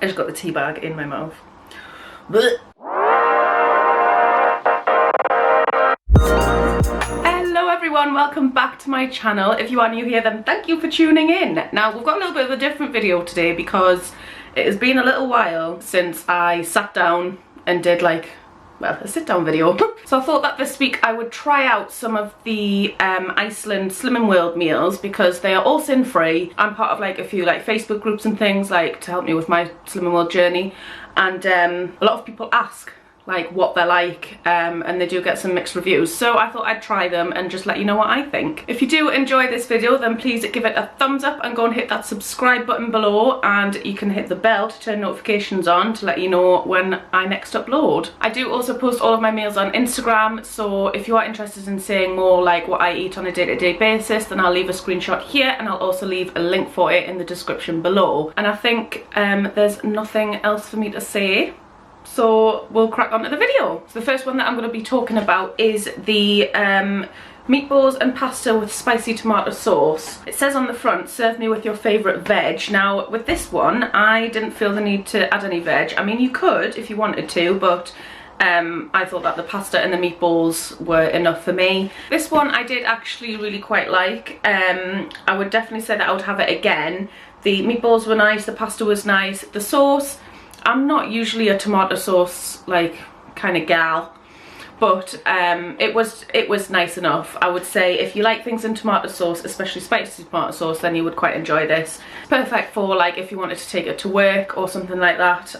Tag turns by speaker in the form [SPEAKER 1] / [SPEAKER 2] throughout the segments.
[SPEAKER 1] I just got the tea bag in my mouth. Blech. Hello everyone, welcome back to my channel. If you are new here, then thank you for tuning in. Now we've got a little bit of a different video today because it has been a little while since I sat down and did like, well, a sit down video. So I thought that this week I would try out some of the Iceland Slimming World meals because they are all sin free. I'm part of like a few like Facebook groups and things like to help me with my Slimming World journey, and a lot of people ask like what they're like, and they do get some mixed reviews, so I thought I'd try them and just let you know what I think. If you do enjoy this video, then please give it a thumbs up and go and hit that subscribe button below, and you can hit the bell to turn notifications on to let you know when I next upload. I do also post all of my meals on Instagram, so if you are interested in seeing more like what I eat on a day-to-day basis, then I'll leave a screenshot here and I'll also leave a link for it in the description below. And I think there's nothing else for me to say, so we'll crack on to the video. So the first one that I'm going to be talking about is the meatballs and pasta with spicy tomato sauce. It says on the front, serve me with your favourite veg. Now with this one, I didn't feel the need to add any veg. I mean, you could if you wanted to, but I thought that the pasta and the meatballs were enough for me. This one I did actually really quite like. I would definitely say that I would have it again. The meatballs were nice, the pasta was nice. The sauce, I'm not usually a tomato sauce like kind of gal, but it was nice enough. I would say if you like things in tomato sauce, especially spicy tomato sauce, then you would quite enjoy this. Perfect for like if you wanted to take it to work or something like that,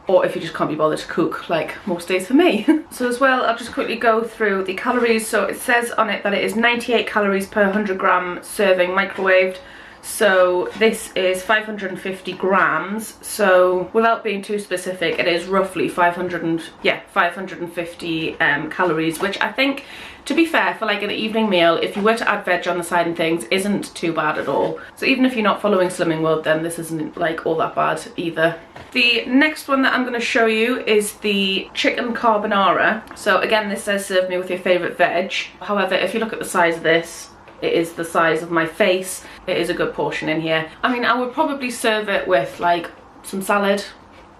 [SPEAKER 1] or if you just can't be bothered to cook like most days for me. So as well, I'll just quickly go through the calories. So it says on it that it is 98 calories per 100 gram serving microwaved. So this is 550 grams, so without being too specific, it is roughly 550 calories, which I think, to be fair, for like an evening meal, if you were to add veg on the side and things, isn't too bad at all. So even if you're not following Slimming World, then this isn't like all that bad either. The next one that I'm going to show you is the chicken carbonara. So again, this says serve me with your favourite veg. However, if you look at the size of this, it is the size of my face. It is a good portion in here. I mean, I would probably serve it with like some salad.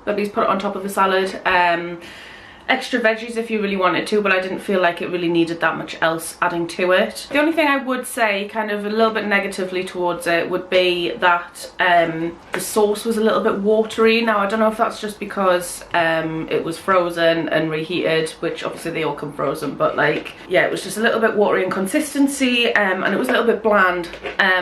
[SPEAKER 1] At least put it on top of a salad. Extra veggies if you really wanted to, but I didn't feel like it really needed that much else adding to it. The only thing I would say kind of a little bit negatively towards it would be that the sauce was a little bit watery. Now I don't know if that's just because it was frozen and reheated, which obviously they all come frozen, but like, yeah, it was just a little bit watery in consistency, and it was a little bit bland,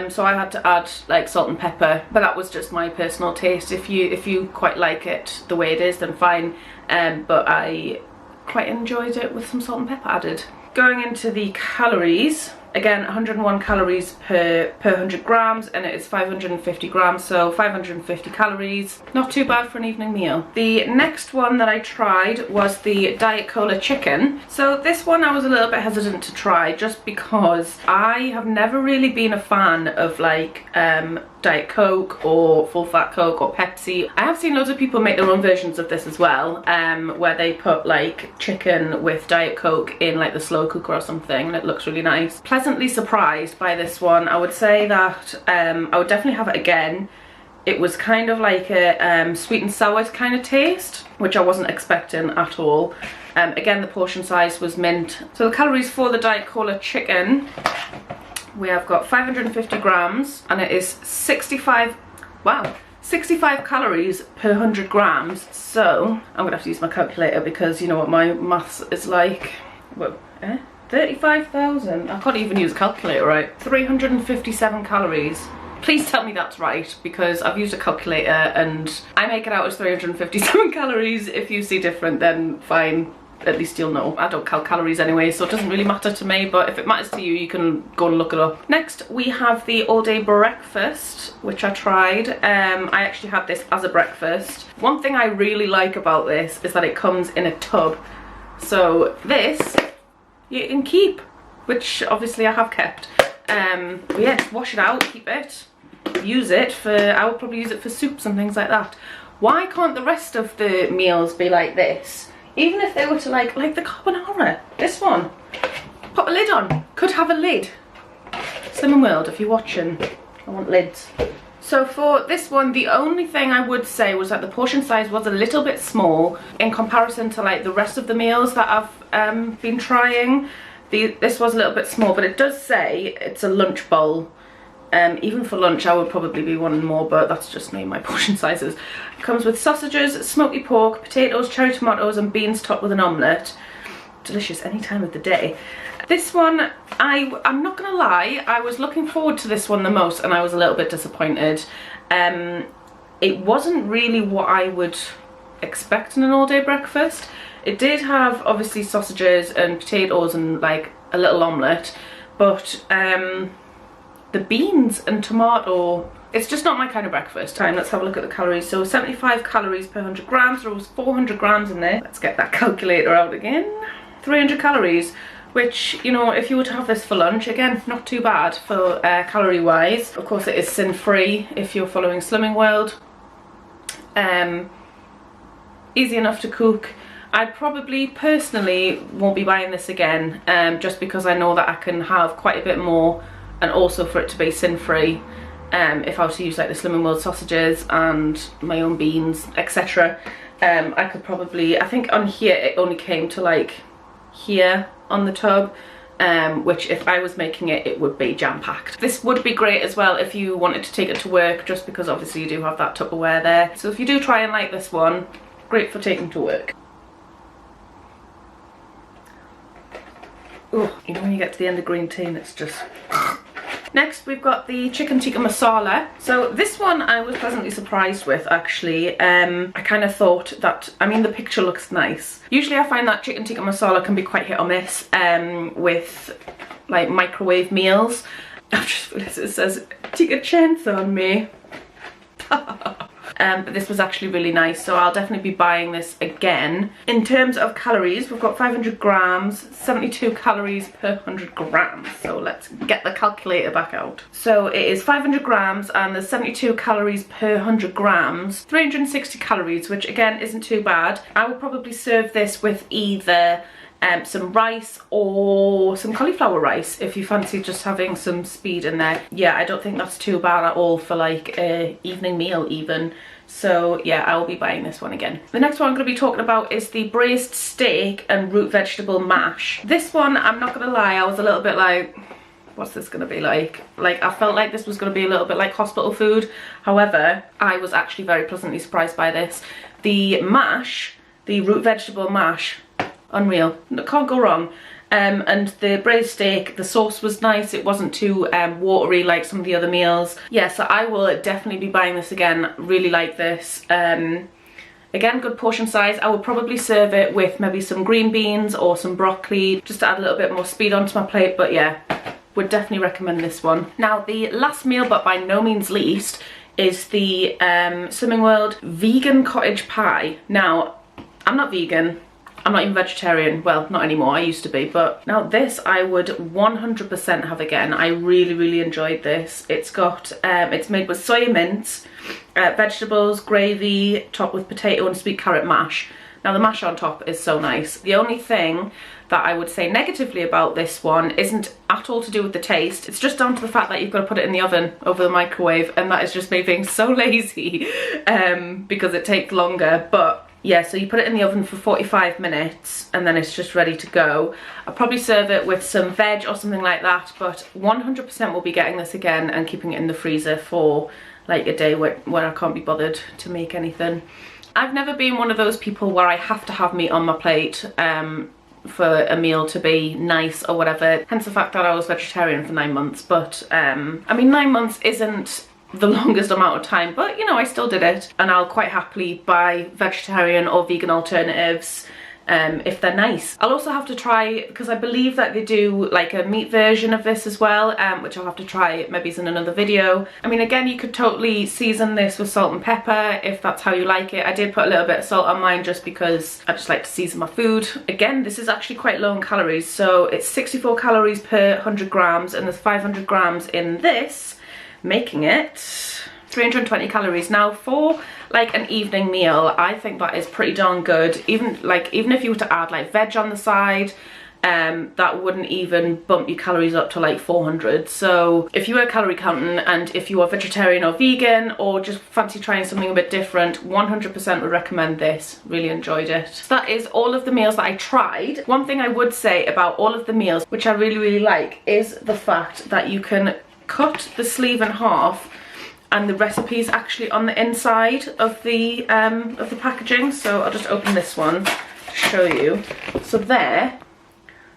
[SPEAKER 1] so I had to add like salt and pepper, but that was just my personal taste. If you quite like it the way it is, then fine. But I quite enjoyed it with some salt and pepper added. Going into the calories, again 101 calories per 100 grams, and it is 550 grams, so 550 calories. Not too bad for an evening meal. The next one that I tried was the Diet Cola chicken. So this one I was a little bit hesitant to try just because I have never really been a fan of like Diet Coke or full fat Coke or Pepsi. I have seen loads of people make their own versions of this as well, where they put like chicken with Diet Coke in like the slow cooker or something, and it looks really nice. Pleasantly surprised by this one. I would say that I would definitely have it again. It was kind of like a sweet and sour kind of taste, which I wasn't expecting at all. Again, the portion size was mint. So the calories for the Diet Cola chicken, we have got 550 grams, and it is 65 calories per 100 grams. So I'm gonna have to use my calculator because you know what my maths is like. Well, 35,000, I can't even use a calculator right. 357 calories. Please tell me that's right, because I've used a calculator and I make it out as 357 calories. If you see different, then fine. At least you'll know. I don't count calories anyway, so it doesn't really matter to me, but if it matters to you, you can go and look it up. Next, we have the all-day breakfast, which I tried. I actually had this as a breakfast. One thing I really like about this is that it comes in a tub. So this, you can keep, which obviously I have kept. But yeah, just wash it out, keep it, use it for, I would probably use it for soups and things like that. Why can't the rest of the meals be like this? Even if they were to like the carbonara, this one, put a lid on, could have a lid. Slimming World, if you're watching, I want lids. So for this one, the only thing I would say was that the portion size was a little bit small in comparison to like the rest of the meals that I've been trying. This was a little bit small, but it does say it's a lunch bowl. Even for lunch I would probably be wanting more, but that's just me, my portion sizes. It comes with sausages, smoky pork, potatoes, cherry tomatoes and beans topped with an omelette. Delicious any time of the day. This one, I'm not gonna lie, I was looking forward to this one the most and I was a little bit disappointed. It wasn't really what I would expect in an all-day breakfast. It did have obviously sausages and potatoes and like a little omelette, but the beans and tomato, it's just not my kind of breakfast. Let's have a look at the calories. So 75 calories per 100 grams, there was 400 grams in there. Let's get that calculator out again. 300 calories, which, you know, if you were to have this for lunch, again, not too bad for calorie wise. Of course it is sin free if you're following Slimming World. Easy enough to cook. I probably personally won't be buying this again, just because I know that I can have quite a bit more, and also for it to be sin free. If I were to use like the Slimming World sausages and my own beans, etc. I could probably, I think on here it only came to like here on the tub, which if I was making it, it would be jam-packed. This would be great as well if you wanted to take it to work, just because obviously you do have that Tupperware there. So if you do try and like this one, great for taking to work. Oh, you know when you get to the end of green tea and it's just... Next we've got the chicken tikka masala. So this one I was pleasantly surprised with actually. I kind of thought that, I mean the picture looks nice. Usually I find that chicken tikka masala can be quite hit or miss with like microwave meals. I've just realised it says take a chance on me. But this was actually really nice, so I'll definitely be buying this again. In terms of calories, we've got 500 grams, 72 calories per 100 grams. So let's get the calculator back out. So it is 500 grams and there's 72 calories per 100 grams, 360 calories, which again isn't too bad. I will probably serve this with either some rice or some cauliflower rice if you fancy just having some speed in there. Yeah, I don't think that's too bad at all for like a evening meal even. So yeah, I will be buying this one again. The next one I'm going to be talking about is the braised steak and root vegetable mash. This one, I'm not going to lie, I was a little bit like, what's this going to be like? Like, I felt like this was going to be a little bit like hospital food. However, I was actually very pleasantly surprised by this. The mash, the root vegetable mash, unreal, can't go wrong. And the braised steak, the sauce was nice, it wasn't too watery like some of the other meals. Yeah, so I will definitely be buying this again, really like this. Again, good portion size. I will probably serve it with maybe some green beans or some broccoli, just to add a little bit more speed onto my plate, but yeah, would definitely recommend this one. Now the last meal, but by no means least, is the Slimming World vegan cottage pie. Now, I'm not vegan, I'm not even vegetarian, well, not anymore, I used to be, but now this I would 100% have again. I really enjoyed this. It's got, it's made with soya mince, vegetables, gravy, topped with potato and sweet carrot mash. Now the mash on top is so nice. The only thing that I would say negatively about this one isn't at all to do with the taste. It's just down to the fact that you've got to put it in the oven over the microwave, and that is just me being so lazy because it takes longer. But yeah, so you put it in the oven for 45 minutes and then it's just ready to go. I'll probably serve it with some veg or something like that, but 100% will be getting this again and keeping it in the freezer for like a day when I can't be bothered to make anything. I've never been one of those people where I have to have meat on my plate for a meal to be nice or whatever, hence the fact that I was vegetarian for 9 months. But I mean, 9 months isn't the longest amount of time, but you know, I still did it, and I'll quite happily buy vegetarian or vegan alternatives if they're nice. I'll also have to try, because I believe that they do like a meat version of this as well, which I'll have to try maybe in another video. I mean, again, you could totally season this with salt and pepper if that's how you like it. I did put a little bit of salt on mine just because I just like to season my food. Again, this is actually quite low in calories, so it's 64 calories per 100 grams and there's 500 grams in this, making it 320 calories. Now for like an evening meal, I think that is pretty darn good. Even if you were to add like veg on the side, that wouldn't even bump your calories up to like 400. So if you are calorie counting and if you are vegetarian or vegan or just fancy trying something a bit different, 100% would recommend this. Really enjoyed it. So that is all of the meals that I tried. One thing I would say about all of the meals, which I really like, is the fact that you can cut the sleeve in half and the recipe's actually on the inside of the packaging. So I'll just open this one to show you. So there,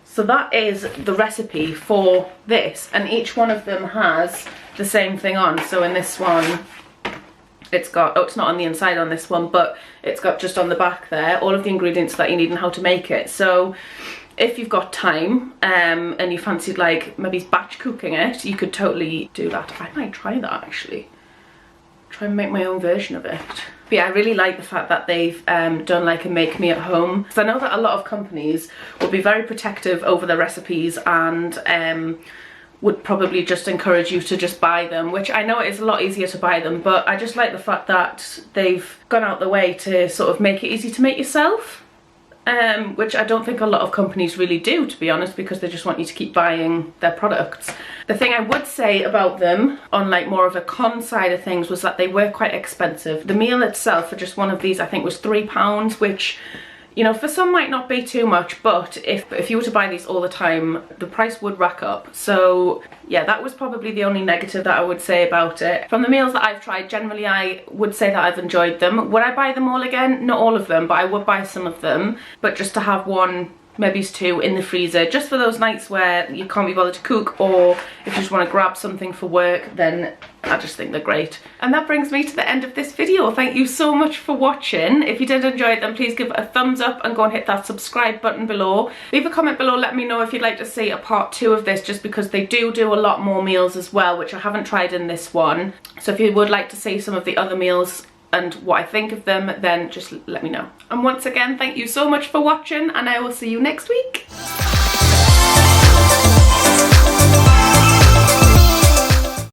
[SPEAKER 1] so that is the recipe for this, and each one of them has the same thing on. So in this one, it's got, oh, it's not on the inside on this one, but it's got just on the back there all of the ingredients that you need and how to make it. So if you've got time and you fancied like maybe batch cooking it, you could totally do that. I might try that actually. Try and make my own version of it. But yeah, I really like the fact that they've done like a make me at home, because I know that a lot of companies will be very protective over their recipes and would probably just encourage you to just buy them, which I know it is a lot easier to buy them, but I just like the fact that they've gone out the way to sort of make it easy to make yourself. Which I don't think a lot of companies really do, to be honest, because they just want you to keep buying their products. The thing I would say about them, on like more of a con side of things, was that they were quite expensive. The meal itself for just one of these I think was £3, which, you know, for some might not be too much, but if you were to buy these all the time, the price would rack up. So yeah, that was probably the only negative that I would say about it. From the meals that I've tried, generally I would say that I've enjoyed them. Would I buy them all again? Not all of them, but I would buy some of them. But just to have one, maybe two in the freezer, just for those nights where you can't be bothered to cook, or if you just want to grab something for work, then I just think they're great. And that brings me to the end of this video. Thank you so much for watching. If you did enjoy it, then please give it a thumbs up and go and hit that subscribe button below. Leave a comment below, let me know if you'd like to see a part 2 of this, just because they do a lot more meals as well, which I haven't tried in this one. So if you would like to see some of the other meals and what I think of them, then just let me know. And once again, thank you so much for watching, and I will see you next week.